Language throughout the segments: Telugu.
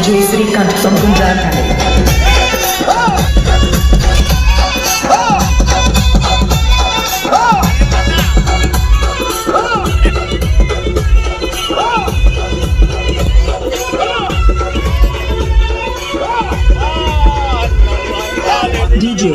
DJ Srikant from Punjab Thane. DJ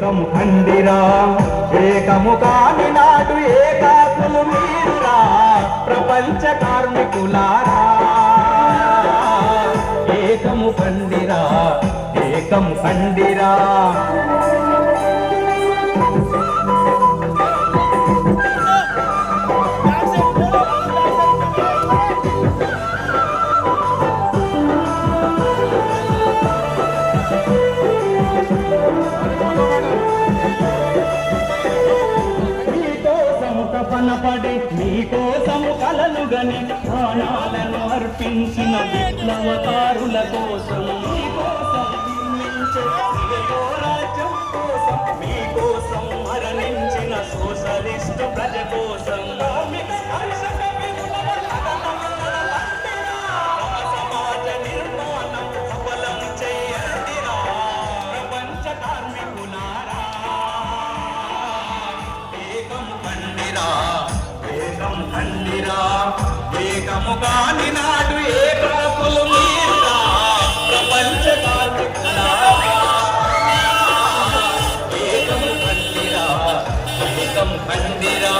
ఏకము ఖండిరా ఏకము కాని నాడు ఏకాకులు మీరురా ప్రపంచ కార్మికులారా ఏకము ఖండిరా ఏకము ఖండిరా పడి మీకోసము కలలుగని ప్రాణాలను అర్పించిన విప్లవకారుల కోసం మీకోసం నిర్మించే రాజ్యం కోసం మీకోసం మరణించిన సోషలిస్టు ప్రజ కోసం సమాజ నిర్మాణం సఫలం చేయండిరా ప్రపంచ కార్మికులారా ఏకము ఖండిరా ఏకము ఖండిరా ఏకము కాని నాడు ఏకాకులు మీరురా ప్రపంచ కార్మికులారా ఏకము ఖండిరా ఏకము ఖండిరా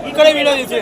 ఎక్కడ వీడియో తీసే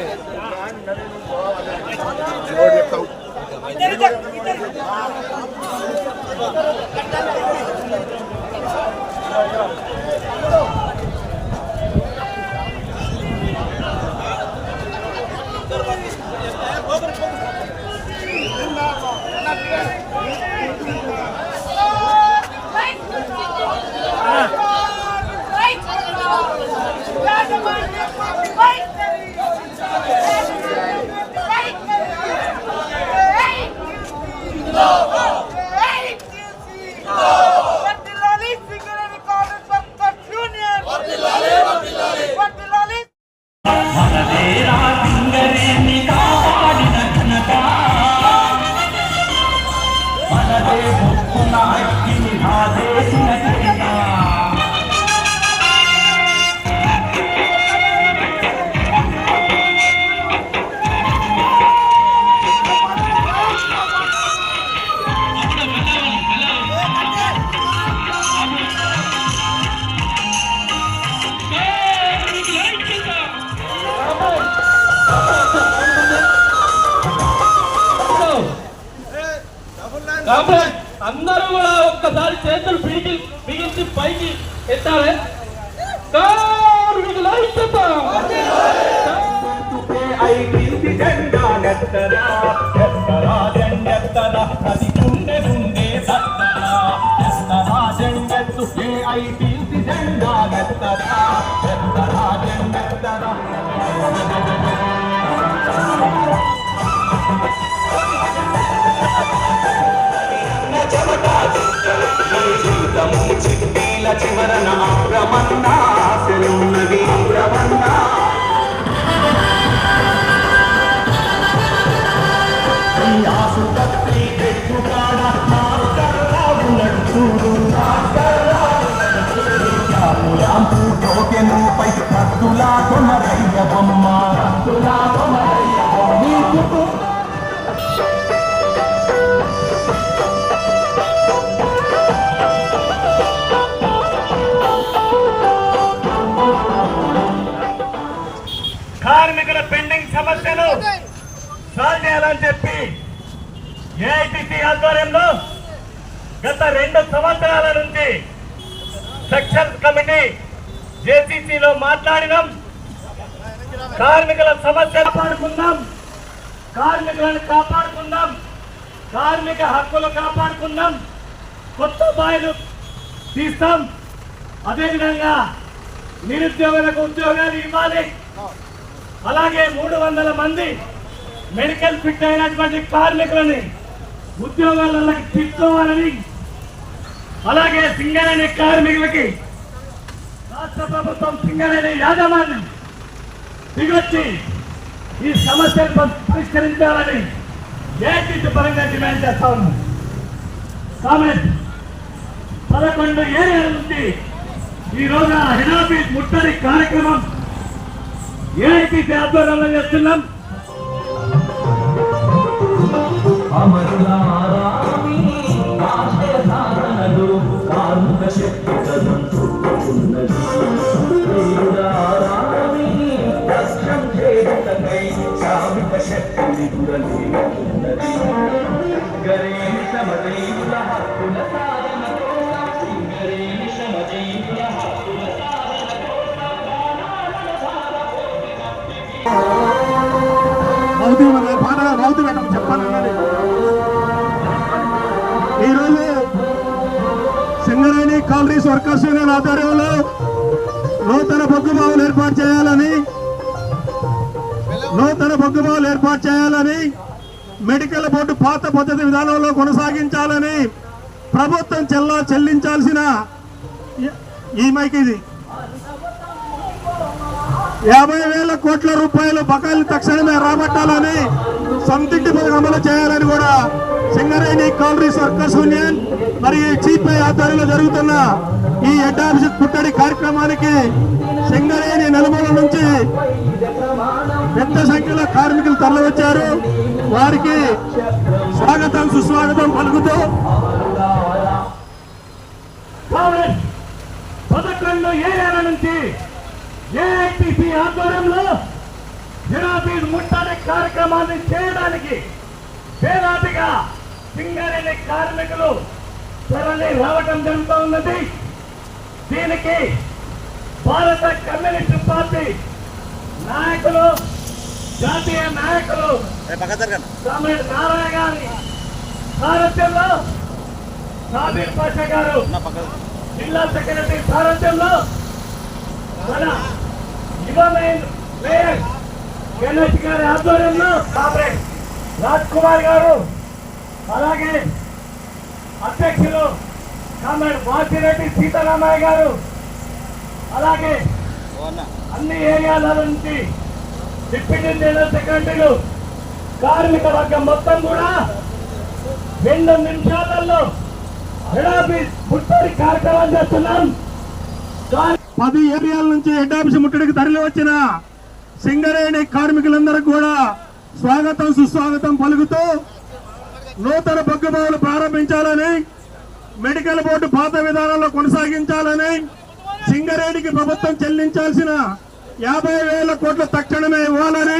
కాబట్టి అందరూ కూడా ఒక్కసారి చేతులు బిగించి పైకి ఎత్తాలి. కార్మికుల ఐక్యత. ఐదింటి జెండా నెత్తరా ఎత్తరా జెండెత్తరా అది గుండె గుండె సత్తరా ఎత్తరా జెండెత్తు ఐదింటి జెండా నెత్తరా ఎత్తరా జెండెత్తరా జీవితము చిట్టీల చివరన అప్రమన్నా ఆశలున్నవి అప్రమన్నా ఆసుపత్రి పెట్టుకాడ మాస్టర్రావు నడుచుడు టోకెనుపై కత్తులా కొమరయ్య బొమ్మ కత్తులా కొమరయ్య బొమ్మ కార్మికుల పెండింగ్ సమస్యను సాల్వ్ చేయాలని చెప్పి ఏఐటీసీ ఆధ్వర్యంలో గత 2 సంవత్సరాల నుంచి సెక్షన్ కమిటీ జేసీసీలో మాట్లాడినాం. కార్మికుల సమస్యలు కాపాడుకుందాం, కార్మికులను కాపాడుకుందాం, కార్మిక హక్కులు కాపాడుకుందాం, కొత్త బాయిలు తీస్తాం. అదేవిధంగా నిరుద్యోగులకు ఉద్యోగాలు ఇవ్వాలి. అలాగే 300 మంది మెడికల్ ఫిట్ అయినటువంటి కార్మికులని ఉద్యోగాలకి తీసుకోవాలని, అలాగే సింగరేణి కార్మికులకి రాష్ట్ర ప్రభుత్వం సింగరేణి యాజమాన్యం దిగొచ్చి ఈ సమస్యను పరిష్కరించాలని ఏఐటీసీ పరంగా డిమాండ్ చేస్తా ఉన్నాం. కామెంట్ 11 ఏరియాల నుంచి ఈ రోజున హెడ్ ముట్టడి కార్యక్రమం ఏఐటీసీ ఆధ్వర్యంలో చేస్తున్నాం. అమరులారామి ఆశయ సాధనలు కార్మిక శక్తి కదంతున్నది వీరులారామి కష్టం చేయుటకై శ్రామిక శక్తి నిగురలేనున్నది గరేణి సమజీవుల హక్కుల సాధన కోసం గరేణి సమజీవుల హక్కుల సాధన కోసం చెప్పాలన్నది. ఈరోజు సింగరేణి కాలరీస్ వర్కర్స్ యూనియన్ ఆధ్వర్యంలో నూతన బొగ్గుబావులు ఏర్పాటు చేయాలని మెడికల్ బోర్డు పాత పద్ధతి విధానంలో కొనసాగించాలని ప్రభుత్వం చెల్లించాల్సిన ఈ మైకి ఇది 50,000 కోట్ల రూపాయలు బకాయిలు తక్షణమే రాబట్టాలని సొంతింటి పథకం అమలు చేయాలని కూడా సింగరేణి కాలరీస్ వర్కర్స్ యూనియన్ మరియు చీపై ఆధ్వర్యంలో జరుగుతున్న ఈ హెడ్ ఆఫీస్ పుట్టడి కార్యక్రమానికి సింగరేణి నలుమూల నుంచి పెద్ద సంఖ్యలో కార్మికులు తరలివచ్చారు. వారికి స్వాగతం సుస్వాగతం పలుకుతూ 11 ఏరియాల నుంచి ఏఐటీసీ ఆధ్వర్యంలో జనాభీస్ ముట్టడి కార్యక్రమాన్ని చేయడానికి వేలాదిగా సింగరేణి కార్మికులు తరలి రావడం జరుగుతూ ఉన్నది. దీనికి భారత కమ్యూనిస్టు పార్టీ నాయకులు, జాతీయ నాయకులు కామ్రేడ్ నారాయణ గారి సారథ్యంలో, సాబీర్ పాషా గారు జిల్లా సెక్రటరీ సారథ్యంలో, మన మేయర్ గణేష్ గారి ఆధ్వర్యంలో కామ్రేడ్ రాజ్ కుమార్ గారు, అలాగే అధ్యక్షులు కామ్రేడ్ వాసిరెడ్డి సీతారామయ్య గారు, అలాగే అన్ని ఏరియాల నుంచి డిప్యూటీ జనరల్ సెక్రటరీలు, కార్మిక వర్గం మొత్తం కూడా 2 నిమిషాలలో హెడ్ ఆఫీస్ ముట్టడి కార్యక్రమం చేస్తున్నాం. 10 ఏరియాల నుంచి హెడ్ ఆఫీస్ ముట్టడికి తరలి వచ్చిన సింగరేణి కార్మికులందరికీ కూడా స్వాగతం సుస్వాగతం పలుకుతూ నూతన బొగ్గుబావులు ప్రారంభించాలని, మెడికల్ బోర్డు పాత విధానంలో కొనసాగించాలని, సింగరేణికి ప్రభుత్వం చెల్లించాల్సిన 50,000 కోట్ల తక్షణమే ఇవ్వాలని,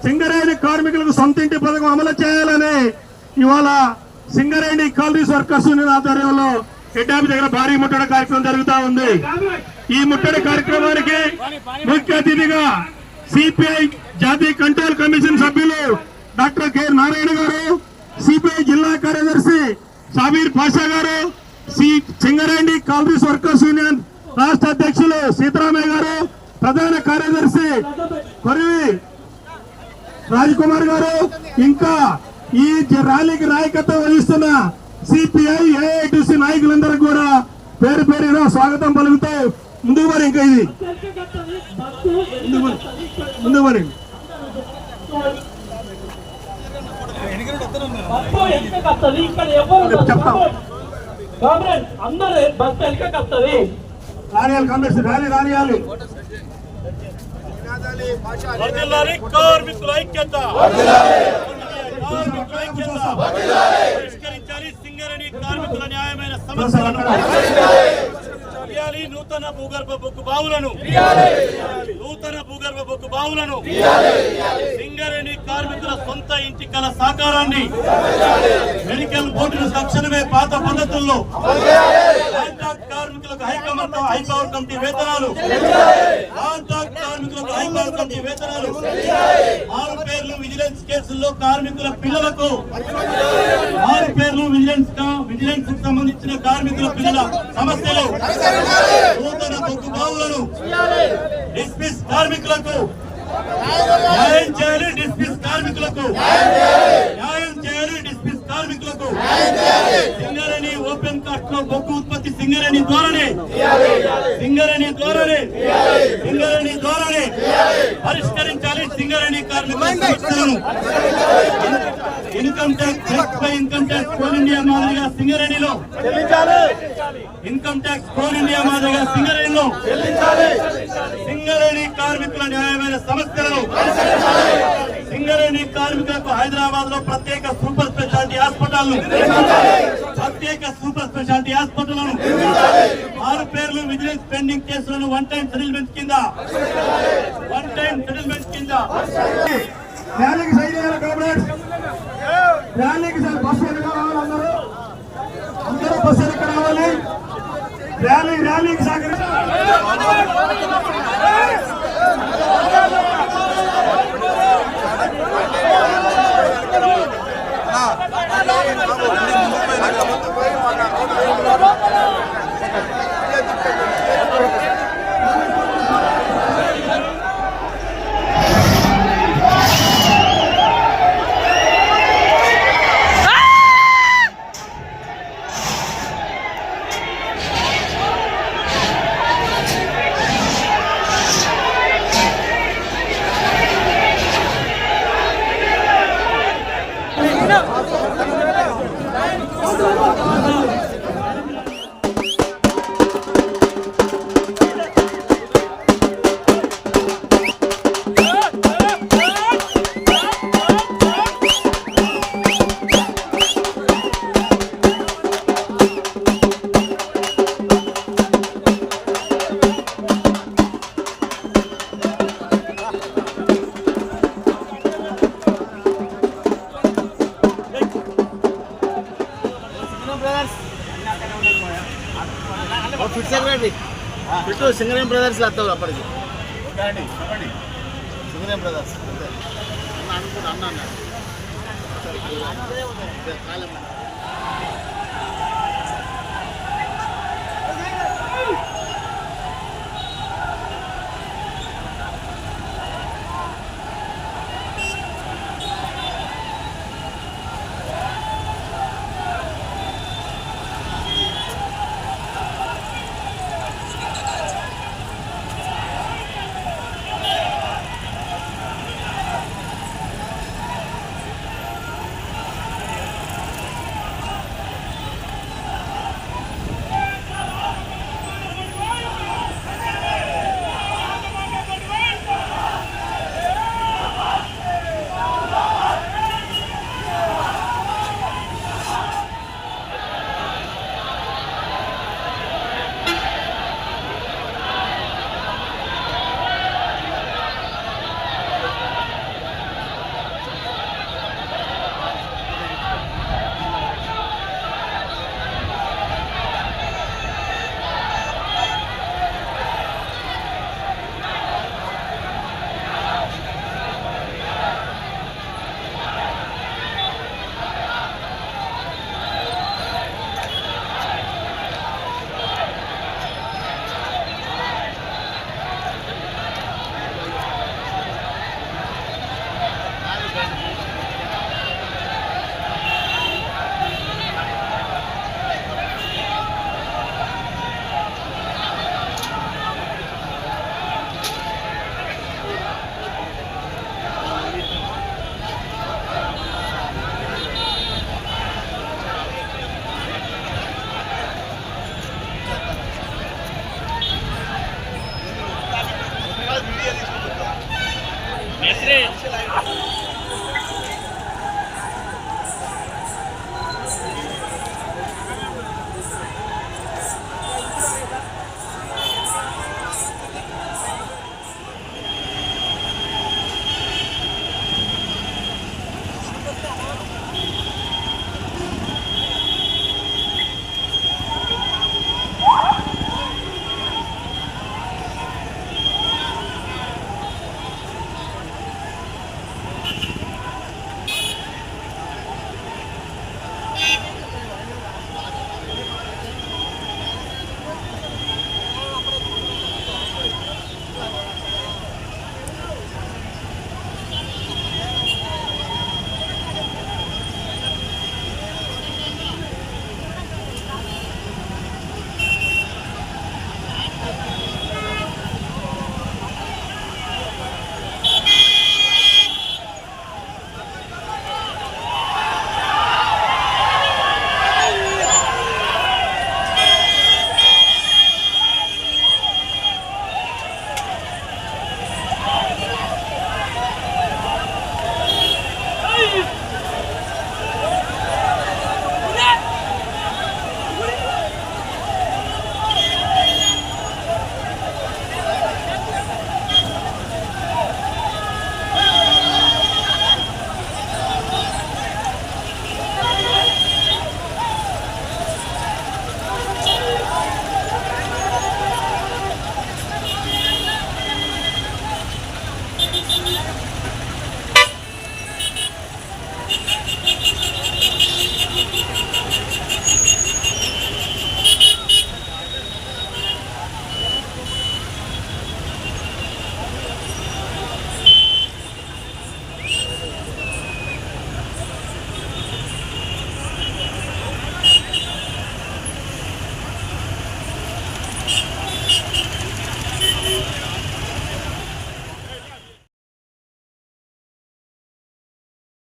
సింగరేణి కార్మికులకు సొంతింటి పథకం అమలు చేయాలని ఇవాళ సింగరేణి కాలరీస్ వర్కర్స్ యూనియన్ ఆధ్వర్యంలో హెడ్ ఆఫీస్ దగ్గర భారీ ముట్టడి కార్యక్రమం జరుగుతా ఉంది. ఈ ముట్టడి కార్యక్రమానికి ముఖ్య అతిథిగా సిపిఐ జాతీయ కంట్రోల్ కమిషన్ సభ్యులు డాక్టర్ కె నారాయణ గారు, సిపిఐ జిల్లా కార్యదర్శి సాబీర్ పాషా గారు, సింగరేణి కాలరీస్ వర్కర్స్ యూనియన్ రాష్ట్ర అధ్యక్షులు సీతారామయ్య గారు, ప్రధాన కార్యదర్శి కొరివి రాజ్కుమార్ గారు, ఇంకా ఈ ర్యాలీకి నాయకత్వం వహిస్తున్న సిపిఐ ఏఐటిసి నాయకులందరికీ కూడా పేరు పేరున స్వాగతం పలుకుతూ ముందుకు మరి ఇంకా ఇది ముందుకు మరి చెప్తాం. అందరూ బస్సు వెనకకి వస్తుంది. రానియాలి కాంగ్రెస్ ర్యాలీ రానియాలి. వర్ధిల్లాలి కార్మికుల ఐక్యత, కార్మికుల ఐక్యత, పరిష్కరించాలి సింగరేణి కార్మికుల న్యాయమైన సమస్యలను, నూతన భూగర్భ బొగ్గు బావులను, నూతన భూగర్భ బొగ్గు బావులను, సింగరేణి కార్మికుల సొంత ఇంటి కల సాకారాన్ని, మెడికల్ బోర్డును తక్షణమే పాత పద్ధతుల్లో, కాంట్రాక్ట్ కార్మికులకు హైపవర్ కమిటీ వేతనాలు, కాంట్రాక్ట్ కార్మికులకు హైపవర్ కమిటీ వేతనాలు, 6 పేర్లు విజిలెన్స్ కేసుల్లో కార్మికుల పిల్లలకు, 6 పేర్లు విజిలెన్స్ కు సంబంధించిన కార్మికుల పిల్లల సమస్యలు, నూతన బొగ్గు బావులను, డిస్మిస్ కార్మికులకు న్యాయం చేయాలి, డిస్మిస్ కార్మికులకు న్యాయం చేయాలి, డిస్మిస్ కార్మికులకు సింగరేణి ఓపెన్ కాస్ట్ లో బొగ్గు ఉత్పత్తి సింగరేణి ద్వారానే పరిష్కరించాలి సింగరేణి కార్మికుల సమస్యలను. Income tax income tax coal India మాదిరిగా సింగరేణిలో ఇన్కమ్ ట్యాక్స్ కోల్ ఇండియా మాదిరిగా సింగరేణిలో సింగరేణి కార్మికుల న్యాయమైన సమస్యలను, సింగరేణి కార్మికులకు హైదరాబాద్ లో ప్రత్యేక సూపర్ స్పెషాలిటీ హాస్పిటల్, 6 పేర్లు విజిలెన్స్ పెండింగ్ కేసులను వన్ టైం సెటిల్మెంట్ కింద ర్యాలీకి సైడ్ చేయాలి కామ్రేడ్స్. ర్యాలీకి బస్సు వెనక రావాలి, అందరూ బస్సు వెనక రావాలి. ర్యాలీకి సింగరేణి బ్రదర్స్ వస్తావు అప్పటికి సింగరేణి బ్రదర్స్ అన్న అనుకున్నా అన్న